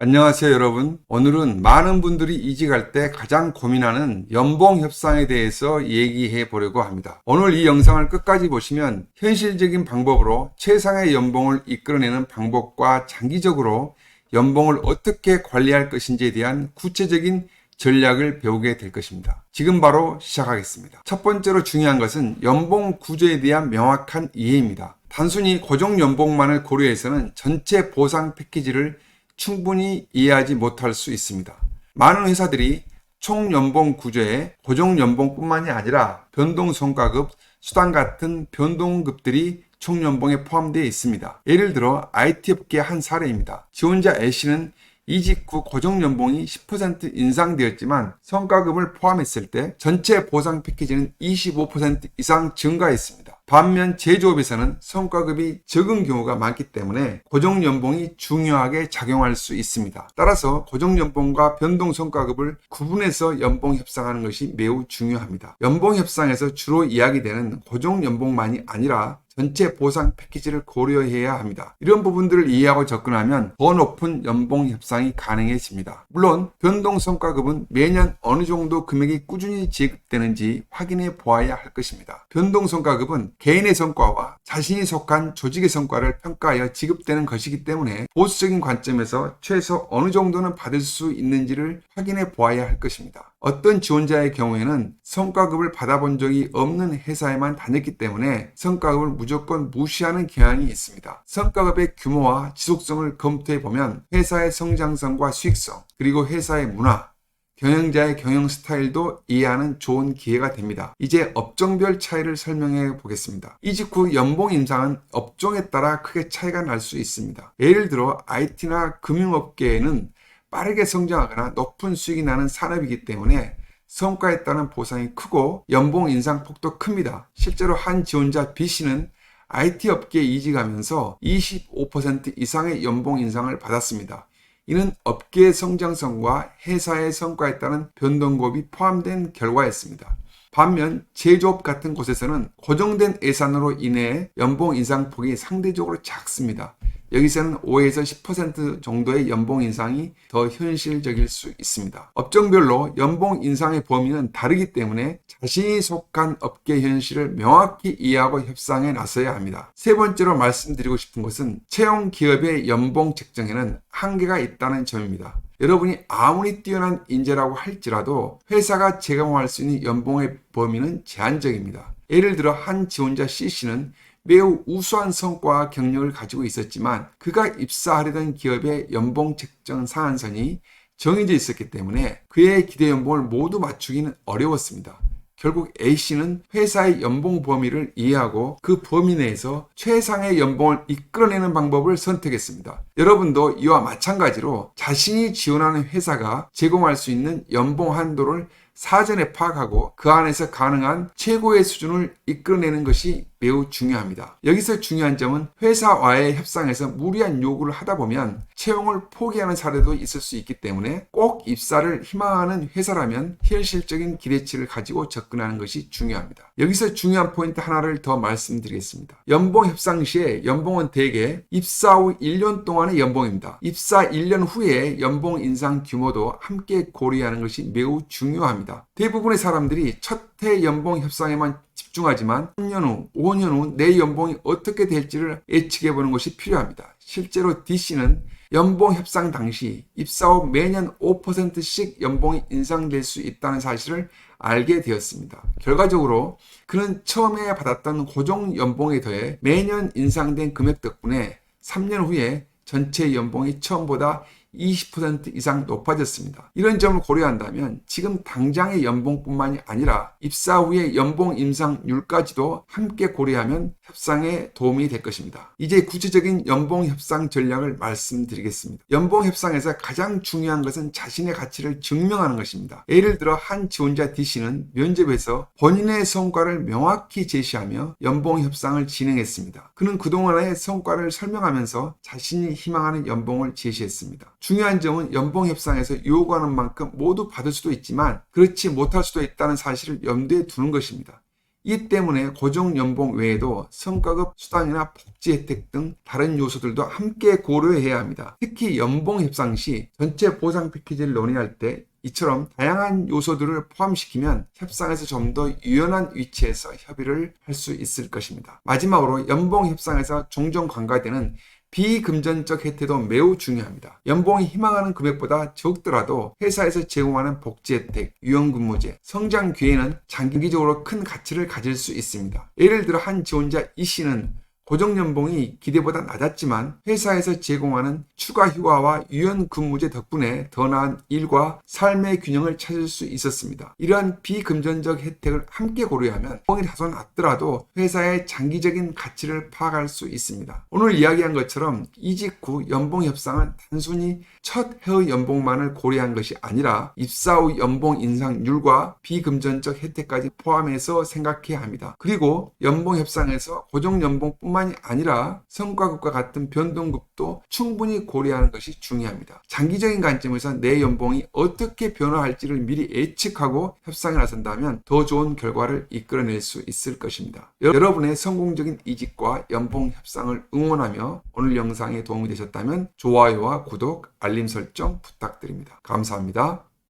안녕하세요, 여러분. 오늘은 많은 분들이 이직할 때 가장 고민하는 연봉 협상에 대해서 얘기해 보려고 합니다. 오늘 이 영상을 끝까지 보시면 현실적인 방법으로 최상의 연봉을 이끌어내는 방법과 장기적으로 연봉을 어떻게 관리할 것인지에 대한 구체적인 전략을 배우게 될 것입니다. 지금 바로 시작하겠습니다. 첫 번째로 중요한 것은 연봉 구조에 대한 명확한 이해입니다. 단순히 고정 연봉만을 고려해서는 전체 보상 패키지를 충분히 이해하지 못할 수 있습니다. 많은 회사들이 총 연봉 구조에 고정 연봉뿐만이 아니라 변동 성과급, 수당 같은 변동급들이 총 연봉에 포함되어 있습니다. 예를 들어 IT 업계의 한 사례입니다. 지원자 A씨는 이직 후 고정 연봉이 10% 인상되었지만 성과급을 포함했을 때 전체 보상 패키지는 25% 이상 증가했습니다. 반면 제조업에서는 성과급이 적은 경우가 많기 때문에 고정 연봉이 중요하게 작용할 수 있습니다. 따라서 고정 연봉과 변동 성과급을 구분해서 연봉 협상하는 것이 매우 중요합니다. 연봉 협상에서 주로 이야기되는 고정 연봉만이 아니라 전체 보상 패키지를 고려해야 합니다. 이런 부분들을 이해하고 접근하면 더 높은 연봉 협상이 가능해집니다. 물론 변동 성과급은 매년 어느 정도 금액이 꾸준히 지급되는지 확인해 보아야 할 것입니다. 변동 성과급은 개인의 성과와 자신이 속한 조직의 성과를 평가하여 지급되는 것이기 때문에 보수적인 관점에서 최소 어느 정도는 받을 수 있는지를 확인해 보아야 할 것입니다. 어떤 지원자의 경우에는 성과급을 받아본 적이 없는 회사에만 다녔기 때문에 성과급을 무조건 무시하는 경향이 있습니다. 성과급의 규모와 지속성을 검토해 보면 회사의 성장성과 수익성, 그리고 회사의 문화, 경영자의 경영 스타일도 이해하는 좋은 기회가 됩니다. 이제 업종별 차이를 설명해 보겠습니다. 이직 후 연봉 인상은 업종에 따라 크게 차이가 날 수 있습니다. 예를 들어 IT나 금융업계에는 빠르게 성장하거나 높은 수익이 나는 산업이기 때문에 성과에 따른 보상이 크고 연봉 인상 폭도 큽니다. 실제로 한 지원자 B씨는 IT 업계에 이직하면서 25% 이상의 연봉 인상을 받았습니다. 이는 업계의 성장성과 회사의 성과에 따른 변동급이 포함된 결과였습니다. 반면 제조업 같은 곳에서는 고정된 예산으로 인해 연봉 인상폭이 상대적으로 작습니다. 여기서는 5에서 10% 정도의 연봉 인상이 더 현실적일 수 있습니다. 업종별로 연봉 인상의 범위는 다르기 때문에 자신이 속한 업계 현실을 명확히 이해하고 협상에 나서야 합니다. 세 번째로 말씀드리고 싶은 것은 채용 기업의 연봉 책정에는 한계가 있다는 점입니다. 여러분이 아무리 뛰어난 인재라고 할지라도 회사가 제공할 수 있는 연봉의 범위는 제한적입니다. 예를 들어 한 지원자 C씨는 매우 우수한 성과와 경력을 가지고 있었지만 그가 입사하려던 기업의 연봉 책정 상한선이 정해져 있었기 때문에 그의 기대 연봉을 모두 맞추기는 어려웠습니다. 결국 A씨는 회사의 연봉 범위를 이해하고 그 범위 내에서 최상의 연봉을 이끌어내는 방법을 선택했습니다. 여러분도 이와 마찬가지로 자신이 지원하는 회사가 제공할 수 있는 연봉 한도를 사전에 파악하고 그 안에서 가능한 최고의 수준을 이끌어내는 것이 매우 중요합니다. 여기서 중요한 점은 회사와의 협상에서 무리한 요구를 하다 보면 채용을 포기하는 사례도 있을 수 있기 때문에 꼭 입사를 희망하는 회사라면 현실적인 기대치를 가지고 접근하는 것이 중요합니다. 여기서 중요한 포인트 하나를 더 말씀드리겠습니다. 연봉 협상 시에 연봉은 대개 입사 후 1년 동안의 연봉입니다. 입사 1년 후에 연봉 인상 규모도 함께 고려하는 것이 매우 중요합니다. 대부분의 사람들이 첫 해 연봉 협상에만 집중하지만 3년 후, 5년 후 내 연봉이 어떻게 될지를 예측해 보는 것이 필요합니다. 실제로 D씨는 연봉 협상 당시 입사 후 매년 5%씩 연봉이 인상될 수 있다는 사실을 알게 되었습니다. 결과적으로 그는 처음에 받았던 고정 연봉에 더해 매년 인상된 금액 덕분에 3년 후에 전체 연봉이 처음보다 20% 이상 높아졌습니다. 이런 점을 고려한다면 지금 당장의 연봉뿐만이 아니라 입사 후의 연봉 인상률까지도 함께 고려하면 협상에 도움이 될 것입니다. 이제 구체적인 연봉 협상 전략을 말씀드리겠습니다. 연봉 협상에서 가장 중요한 것은 자신의 가치를 증명하는 것입니다. 예를 들어 한 지원자 D씨는 면접에서 본인의 성과를 명확히 제시하며 연봉 협상을 진행했습니다. 그는 그동안의 성과를 설명하면서 자신이 희망하는 연봉을 제시했습니다. 중요한 점은 연봉 협상에서 요구하는 만큼 모두 받을 수도 있지만 그렇지 못할 수도 있다는 사실을 염두에 두는 것입니다. 이 때문에 고정연봉 외에도 성과급 수당이나 복지 혜택 등 다른 요소들도 함께 고려해야 합니다. 특히 연봉 협상 시 전체 보상 패키지를 논의할 때 이처럼 다양한 요소들을 포함시키면 협상에서 좀 더 유연한 위치에서 협의를 할 수 있을 것입니다. 마지막으로 연봉 협상에서 종종 간과되는 비금전적 혜택도 매우 중요합니다. 연봉이 희망하는 금액보다 적더라도 회사에서 제공하는 복지 혜택, 유연근무제, 성장 기회는 장기적으로 큰 가치를 가질 수 있습니다. 예를 들어 한 지원자 이 씨는 고정연봉이 기대보다 낮았지만 회사에서 제공하는 추가 휴가와 유연 근무제 덕분에 더 나은 일과 삶의 균형을 찾을 수 있었습니다. 이러한 비금전적 혜택을 함께 고려하면 연봉이 다소 낮더라도 회사의 장기적인 가치를 파악할 수 있습니다. 오늘 이야기한 것처럼 이직 후 연봉 협상은 단순히 첫 해의 연봉만을 고려한 것이 아니라 입사 후 연봉 인상률과 비금전적 혜택까지 포함해서 생각해야 합니다. 그리고 연봉 협상에서 고정연봉뿐만 아니라 성과급과 같은 변동급도 충분히 고려하는 것이 중요합니다. 장기적인 관점에서 내 연봉이 어떻게 변화할지를 미리 예측하고 협상에 나선다면 더 좋은 결과를 이끌어낼 수 있을 것입니다. 여러분의 성공적인 이직과 연봉 협상을 응원하며 오늘 영상에 도움이 되셨다면 좋아요와 구독, 알림 설정 부탁드립니다. 감사합니다.